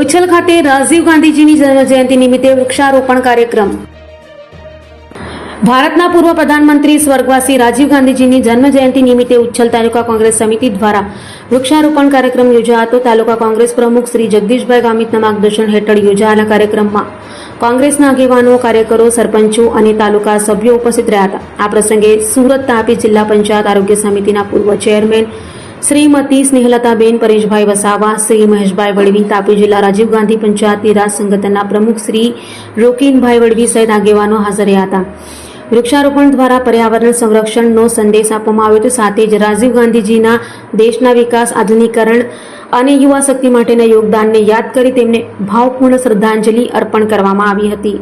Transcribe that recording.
ઉચ્છલ ખાતે રાજીવ ગાંધીજીની જન્મજયંતિ નિમિત્તે વૃક્ષારોપણ કાર્યક્રમ. ભારતના પૂર્વ પ્રધાનમંત્રી સ્વર્ગવાસી રાજીવ ગાંધીજીની જન્મજયંતિ નિમિત્તે ઉચ્છલ તાલુકા કોંગ્રેસ સમિતિ દ્વારા વૃક્ષારોપણ કાર્યક્રમ યોજાયો હતો. તાલુકા કોંગ્રેસ પ્રમુખ શ્રી જગદીશભાઈ ગામિતના માર્ગદર્શન હેઠળ યોજાયેલા કાર્યક્રમમાં કોંગ્રેસના આગેવાનો, કાર્યકરો, સરપંચો અને તાલુકા સભ્યો ઉપસ્થિત રહ્યા હતા. આ પ્રસંગે સુરત તાપી જિલ્લા પંચાયત આરોગ્ય સમિતિના પૂર્વ ચેરમેન શ્રીમતી સ્નેહલતાબેન પરેશભાઈ વસાવા, શ્રી મહેશભાઈ વડવી, તાપી જિલ્લા રાજીવ ગાંધી પંચાયતી રાજ સંગઠનના પ્રમુખ શ્રી રોકીનભાઈ વડવી સહિત આગેવાનો હાજર રહ્યા હતા. વૃક્ષારોપણ દ્વારા પર્યાવરણ સંરક્ષણનો સંદેશ આપવામાં આવ્યો હતો. સાથે જ રાજીવ ગાંધીજીના દેશના વિકાસ, આધુનિકીકરણ અને યુવા શક્તિ માટેના યોગદાનને યાદ કરી તેમને ભાવપૂર્ણ શ્રદ્ધાંજલિ અર્પણ કરવામાં આવી હતી.